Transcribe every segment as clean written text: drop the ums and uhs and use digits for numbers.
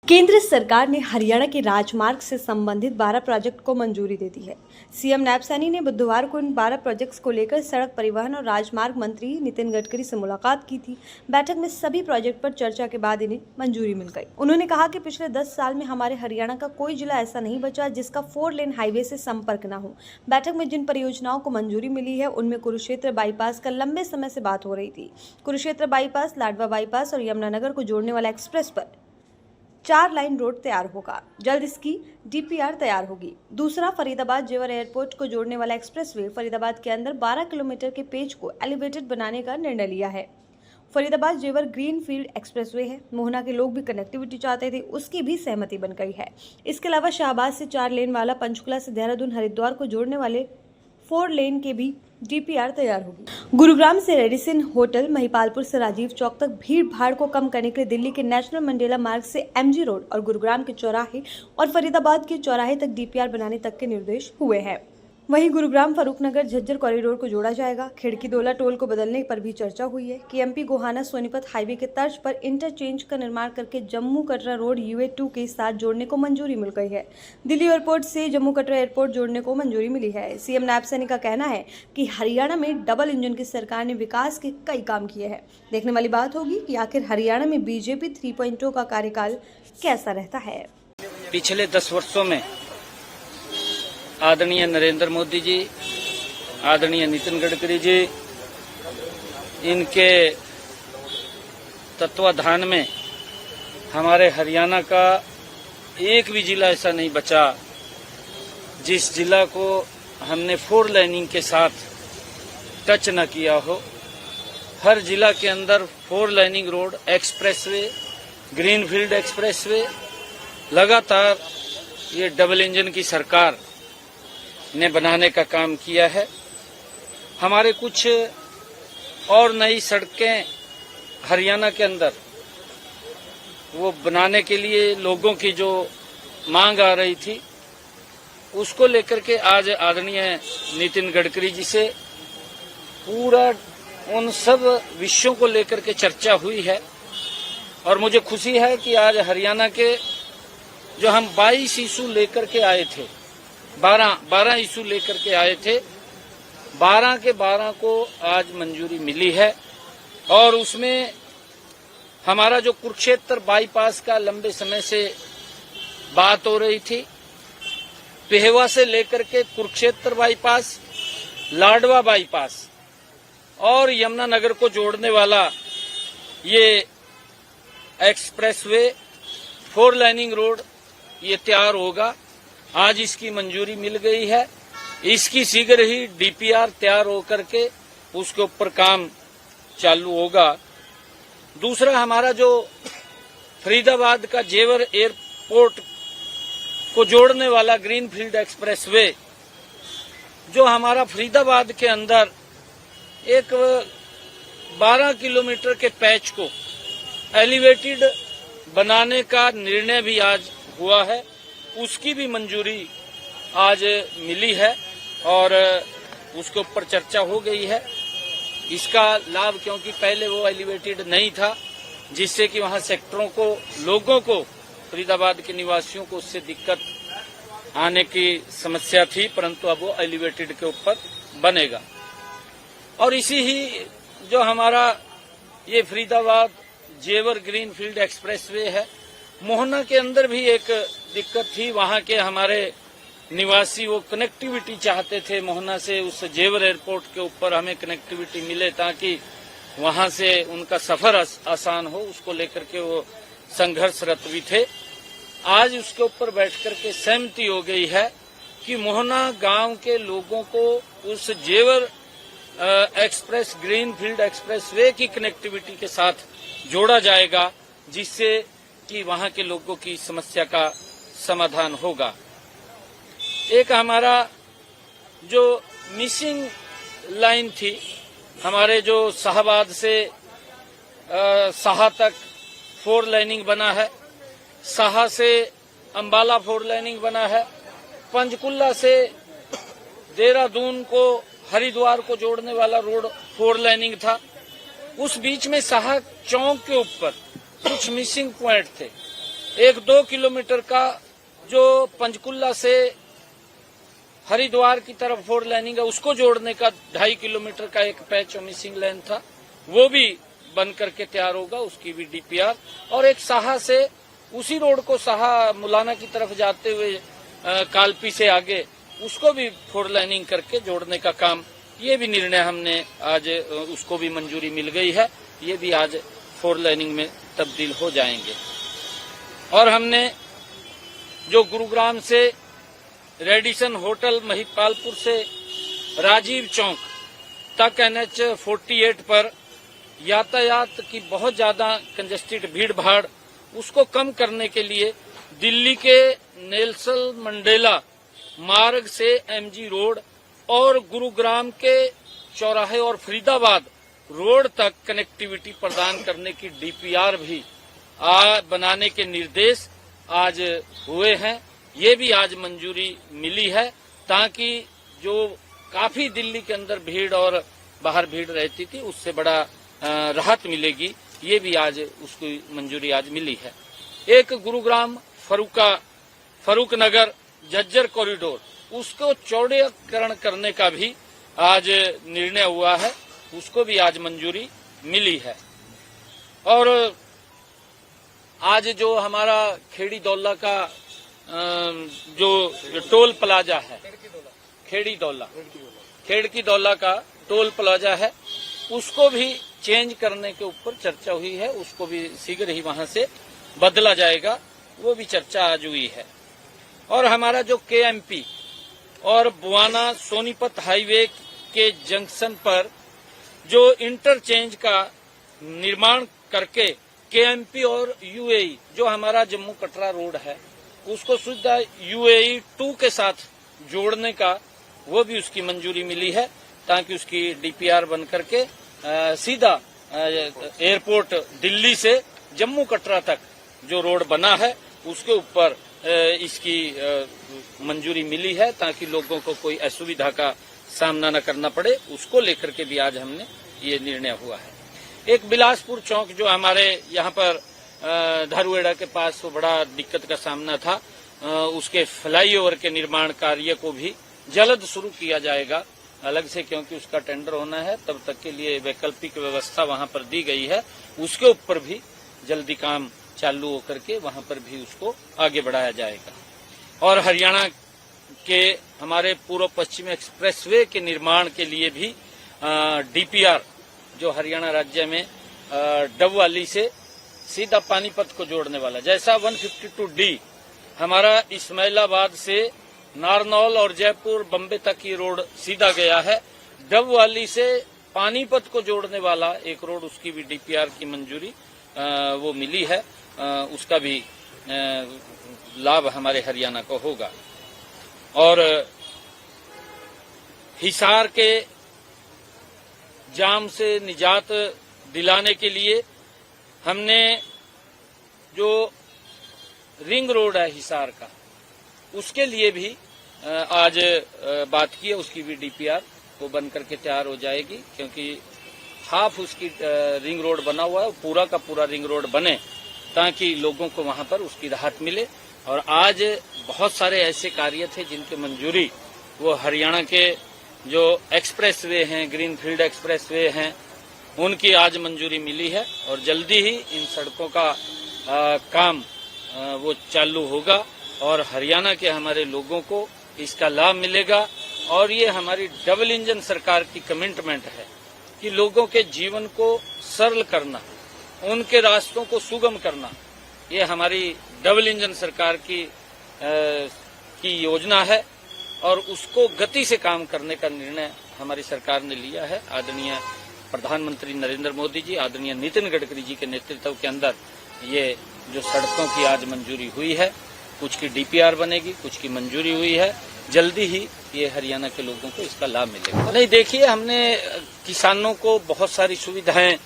केंद्र सरकार ने हरियाणा के राजमार्ग से संबंधित 12 प्रोजेक्ट को मंजूरी दे दी है। सीएम नैब सैनी ने बुधवार को इन 12 प्रोजेक्ट्स को लेकर सड़क परिवहन और राजमार्ग मंत्री नितिन गडकरी से मुलाकात की थी। बैठक में सभी प्रोजेक्ट पर चर्चा के बाद इन्हें मंजूरी मिल गई। उन्होंने कहा कि पिछले 10 साल में हमारे हरियाणा का कोई जिला ऐसा नहीं बचा जिसका 4 लेन हाईवे से संपर्क न हो। बैठक में जिन परियोजनाओं को मंजूरी मिली है उनमें कुरुक्षेत्र बाईपास का लंबे समय से बात हो रही थी। कुरुक्षेत्र बाईपास, लाडवा बाईपास और यमुनानगर को जोड़ने वाला एक्सप्रेस पर 4 लाइन रोड तैयार होगा। जल्द इसकी डीपीआर तैयार होगी। दूसरा, फरीदाबाद जेवर एयरपोर्ट को जोड़ने वाला एक्सप्रेसवे फरीदाबाद के अंदर 12 किलोमीटर के पेज को एलिवेटेड बनाने का निर्णय लिया है। फरीदाबाद जेवर ग्रीन फील्ड एक्सप्रेसवे है। मोहना के लोग भी कनेक्टिविटी चाहते थे, उसकी भी सहमति बन गई है। इसके अलावा शाहबाद से 4 लेन वाला, पंचकुला से देहरादून हरिद्वार को जोड़ने वाले 4 लेन के भी डीपीआर तैयार होगी। गुरुग्राम से रेडिसन होटल, महिपालपुर से राजीव चौक तक भीड़ भाड़ को कम करने के लिए दिल्ली के नेशनल मंडेला मार्ग से एमजी रोड और गुरुग्राम के चौराहे और फरीदाबाद के चौराहे तक डीपीआर बनाने तक के निर्देश हुए हैं। वहीं गुरुग्राम फरूखनगर झज्जर कॉरिडोर को जोड़ा जाएगा। खिड़की दोला टोल को बदलने पर भी चर्चा हुई है कि एमपी गोहाना सोनीपत हाईवे के तर्ज पर इंटरचेंज का निर्माण करके जम्मू कटरा रोड UA2 के साथ जोड़ने को मंजूरी मिल गई है। दिल्ली एयरपोर्ट से जम्मू कटरा एयरपोर्ट जोड़ने को मंजूरी मिली है। सीएम नैब सैनी का कहना है कि हरियाणा में डबल इंजन की सरकार ने विकास के कई काम किए हैं। देखने वाली बात होगी कि आखिर हरियाणा में बीजेपी 3.0 का कार्यकाल कैसा रहता है। पिछले 10 वर्षों में आदरणीय नरेंद्र मोदी जी, आदरणीय नितिन गडकरी जी, इनके तत्वाधान में हमारे हरियाणा का एक भी जिला ऐसा नहीं बचा जिस जिला को हमने 4 लाइनिंग के साथ टच न किया हो। हर जिला के अंदर 4 lining road, expressway, greenfield expressway, लगातार ये डबल इंजन की सरकार ने बनाने का काम किया है। हमारे कुछ और नई सड़कें हरियाणा के अंदर वो बनाने के लिए लोगों की जो मांग आ रही थी, उसको लेकर के आज आदरणीय नितिन गडकरी जी से पूरा उन सब विषयों को लेकर के चर्चा हुई है। और मुझे खुशी है कि आज हरियाणा के जो हम 22 इशू लेकर के आए थे, 12 इशू लेकर के आए थे, 12 के 12 को आज मंजूरी मिली है। और उसमें हमारा जो कुरुक्षेत्र बाईपास का लंबे समय से बात हो रही थी, पेहवा से लेकर के कुरुक्षेत्र बाईपास, लाडवा बाईपास और यमुनानगर को जोड़ने वाला ये एक्सप्रेसवे 4 लाइनिंग रोड ये तैयार होगा। आज इसकी मंजूरी मिल गई है। इसकी शीघ्र ही डीपीआर तैयार होकर के उसके ऊपर काम चालू होगा। दूसरा, हमारा जो फरीदाबाद का जेवर एयरपोर्ट को जोड़ने वाला ग्रीनफील्ड एक्सप्रेसवे, जो हमारा फरीदाबाद के अंदर एक 12 किलोमीटर के पैच को एलिवेटेड बनाने का निर्णय भी आज हुआ है, उसकी भी मंजूरी आज मिली है और उसके ऊपर चर्चा हो गई है। इसका लाभ, क्योंकि पहले वो एलिवेटेड नहीं था, जिससे कि वहां सेक्टरों को, लोगों को, फरीदाबाद के निवासियों को उससे दिक्कत आने की समस्या थी, परंतु अब वो एलिवेटेड के ऊपर बनेगा। और इसी ही जो हमारा ये फरीदाबाद जेवर ग्रीनफील्ड एक्सप्रेसवे है, मोहना के अंदर भी एक दिक्कत थी। वहां के हमारे निवासी वो कनेक्टिविटी चाहते थे, मोहना से उस जेवर एयरपोर्ट के ऊपर हमें कनेक्टिविटी मिले ताकि वहां से उनका सफर आसान हो। उसको लेकर के वो संघर्षरत भी थे। आज उसके ऊपर बैठकर के सहमति हो गई है कि मोहना गांव के लोगों को उस जेवर एक्सप्रेस ग्रीनफील्ड एक्सप्रेसवे की कनेक्टिविटी के साथ जोड़ा जाएगा, जिससे कि वहां के लोगों की समस्या का समाधान होगा। एक हमारा जो मिसिंग लाइन थी, हमारे जो शाहबाद से साहा तक 4 लाइनिंग बना है, साहा से अंबाला 4 लाइनिंग बना है, पंचकुला से देहरादून को हरिद्वार को जोड़ने वाला रोड 4 लाइनिंग था। उस बीच में साहा चौक के ऊपर कुछ मिसिंग पॉइंट थे, 1-2 किलोमीटर का जो पंचकुला से हरिद्वार की तरफ 4 लाइनिंग है, उसको जोड़ने का 2.5 किलोमीटर का एक पैच और मिसिंग लाइन था, वो भी बन करके तैयार होगा, उसकी भी डीपीआर। और एक साहा से उसी रोड को साहा मुलाना की तरफ जाते हुए कालपी से आगे उसको भी 4 लाइनिंग करके जोड़ने का काम, ये भी निर्णय हमने आज उसको भी मंजूरी मिल गई है, ये भी आज 4 लाइनिंग में तब्दील हो जाएंगे। और हमने जो गुरुग्राम से रेडिसन होटल महिपालपुर से राजीव चौक तक NH 48 पर यातायात की बहुत ज्यादा कंजेस्टेड भीड़ भाड़, उसको कम करने के लिए दिल्ली के नेल्सन मंडेला मार्ग से MG रोड और गुरुग्राम के चौराहे और फरीदाबाद रोड तक कनेक्टिविटी प्रदान करने की डीपीआर भी बनाने के निर्देश आज हुए हैं। ये भी आज मंजूरी मिली है, ताकि जो काफी दिल्ली के अंदर भीड़ और बाहर भीड़ रहती थी उससे बड़ा राहत मिलेगी, ये भी आज उसकी मंजूरी आज मिली है। एक गुरुग्राम फरूक नगर झज्जर कॉरिडोर, उसको चौड़ीकरण करने का भी आज निर्णय हुआ है, उसको भी आज मंजूरी मिली है। और आज जो हमारा खेड़ी दौला का जो टोल प्लाजा है, खेड़की दौला का टोल प्लाजा है, उसको भी चेंज करने के ऊपर चर्चा हुई है, उसको भी शीघ्र ही वहां से बदला जाएगा, वो भी चर्चा आज हुई है। और हमारा जो KMP और बुआना सोनीपत हाईवे के जंक्शन पर जो इंटरचेंज का निर्माण करके KMP और UAE जो हमारा जम्मू कटरा रोड है उसको सीधा UAE 2 के साथ जोड़ने का, वो भी उसकी मंजूरी मिली है, ताकि उसकी डीपीआर बन करके सीधा एयरपोर्ट दिल्ली से जम्मू कटरा तक जो रोड बना है उसके ऊपर इसकी मंजूरी मिली है, ताकि लोगों को कोई असुविधा का सामना न करना पड़े, उसको लेकर के भी आज हमने ये निर्णय हुआ है। एक बिलासपुर चौक जो हमारे यहाँ पर धरुएड़ा के पास वो बड़ा दिक्कत का सामना था, उसके फ्लाईओवर के निर्माण कार्य को भी जल्द शुरू किया जाएगा अलग से, क्योंकि उसका टेंडर होना है, तब तक के लिए वैकल्पिक व्यवस्था वहां पर दी गई है, उसके ऊपर भी जल्दी काम चालू होकर के वहां पर भी उसको आगे बढ़ाया जाएगा। और हरियाणा के हमारे पूर्व पश्चिम एक्सप्रेसवे के निर्माण के लिए भी डीपीआर जो हरियाणा राज्य में डबवाली से सीधा पानीपत को जोड़ने वाला, जैसा 152D हमारा इस्माइलाबाद से नारनौल और जयपुर बम्बे तक ये रोड सीधा गया है, डबवाली से पानीपत को जोड़ने वाला एक रोड, उसकी भी डीपीआर की मंजूरी वो मिली है, उसका भी लाभ हमारे हरियाणा को होगा। और हिसार के जाम से निजात दिलाने के लिए हमने जो रिंग रोड है हिसार का, उसके लिए भी आज बात की है, उसकी भी डीपीआर वो बन करके तैयार हो जाएगी, क्योंकि हाफ उसकी रिंग रोड बना हुआ है, पूरा का पूरा रिंग रोड बने ताकि लोगों को वहां पर उसकी राहत मिले। और आज बहुत सारे ऐसे कार्य थे जिनकी मंजूरी वो हरियाणा के जो एक्सप्रेसवे हैं, ग्रीनफील्ड एक्सप्रेसवे हैं, उनकी आज मंजूरी मिली है, और जल्दी ही इन सड़कों का काम वो चालू होगा और हरियाणा के हमारे लोगों को इसका लाभ मिलेगा। और ये हमारी डबल इंजन सरकार की कमिटमेंट है कि लोगों के जीवन को सरल करना, उनके रास्तों को सुगम करना, ये हमारी डबल इंजन सरकार की योजना है, और उसको गति से काम करने का निर्णय हमारी सरकार ने लिया है। आदरणीय प्रधानमंत्री नरेंद्र मोदी जी, आदरणीय नितिन गडकरी जी के नेतृत्व के अंदर ये जो सड़कों की आज मंजूरी हुई है, कुछ की डीपीआर बनेगी, कुछ की मंजूरी हुई है, जल्दी ही ये हरियाणा के लोगों को इसका लाभ मिलेगा। नहीं, देखिए, हमने किसानों को बहुत सारी सुविधाएं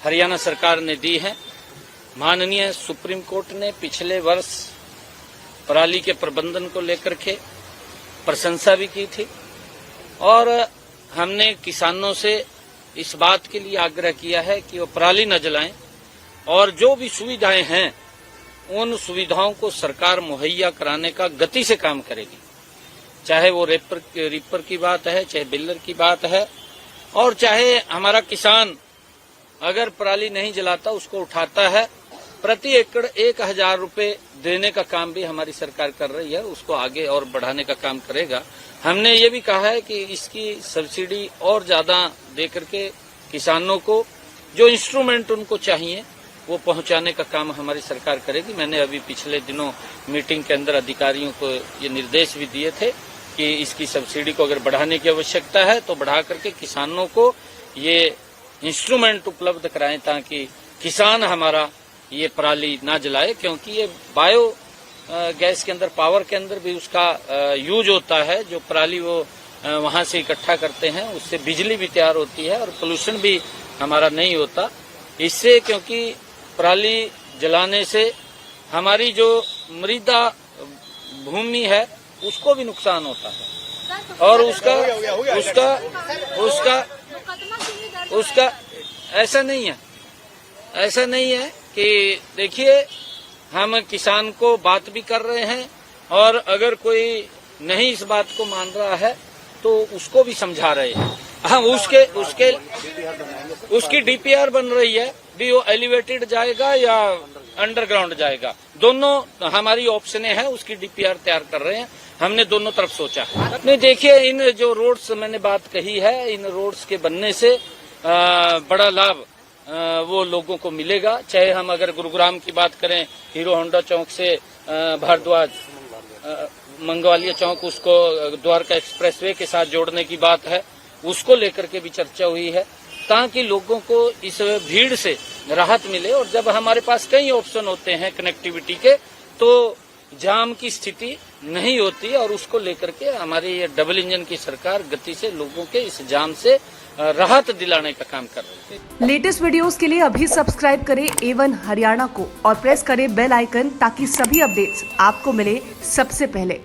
हरियाणा सरकार ने दी हैं। माननीय सुप्रीम कोर्ट ने पिछले वर्ष पराली के प्रबंधन को लेकर के प्रशंसा भी की थी, और हमने किसानों से इस बात के लिए आग्रह किया है कि वो पराली न जलाएं, और जो भी सुविधाएं हैं उन सुविधाओं को सरकार मुहैया कराने का गति से काम करेगी। चाहे वो रिपर की बात है, चाहे बिल्डर की बात है, और चाहे हमारा किसान अगर पराली नहीं जलाता उसको उठाता है, प्रति एकड़ 1000 रुपए देने का काम भी हमारी सरकार कर रही है, उसको आगे और बढ़ाने का काम करेगा। हमने ये भी कहा है कि इसकी सब्सिडी और ज्यादा दे करके किसानों को जो इंस्ट्रूमेंट उनको चाहिए वो पहुंचाने का काम हमारी सरकार करेगी। मैंने अभी पिछले दिनों मीटिंग के अंदर अधिकारियों को ये निर्देश भी दिए थे कि इसकी सब्सिडी को अगर बढ़ाने की आवश्यकता है तो बढ़ा करके किसानों को ये इंस्ट्रूमेंट उपलब्ध कराएं ताकि किसान हमारा ये पराली ना जलाए, क्योंकि ये बायो गैस के अंदर, पावर के अंदर भी उसका यूज होता है। जो पराली वो वहां से इकट्ठा करते हैं उससे बिजली भी तैयार होती है और पोल्यूशन भी हमारा नहीं होता इससे, क्योंकि पराली जलाने से हमारी जो मृदा भूमि है उसको भी नुकसान होता है और उसका ऐसा नहीं है कि देखिए हम किसान को बात भी कर रहे हैं और अगर कोई नहीं इस बात को मान रहा है तो उसको भी समझा रहे हैं। हाँ, उसकी डीपीआर बन रही है, भी वो एलिवेटेड जाएगा या अंडरग्राउंड जाएगा, दोनों हमारी ऑप्शनें हैं। उसकी डीपीआर तैयार कर रहे हैं, हमने दोनों तरफ सोचा है। नहीं, देखिए इन जो रोड्स मैंने बात कही है, इन रोड्स के बनने से बड़ा लाभ वो लोगों को मिलेगा। चाहे हम अगर गुरुग्राम की बात करें, हीरो होंडा चौक से भारद्वाज मंगवालिया चौक, उसको द्वारका एक्सप्रेसवे के साथ जोड़ने की बात है, उसको लेकर के भी चर्चा हुई है ताकि लोगों को इस भीड़ से राहत मिले। और जब हमारे पास कई ऑप्शन होते हैं कनेक्टिविटी के तो जाम की स्थिति नहीं होती और उसको लेकर के हमारी ये डबल इंजन की सरकार गति से लोगों के इस जाम से राहत दिलाने का काम कर रही है। लेटेस्ट वीडियोस के लिए अभी सब्सक्राइब करें A1 हरियाणा को और प्रेस करें बेल आइकन ताकि सभी अपडेट्स आपको मिले सबसे पहले।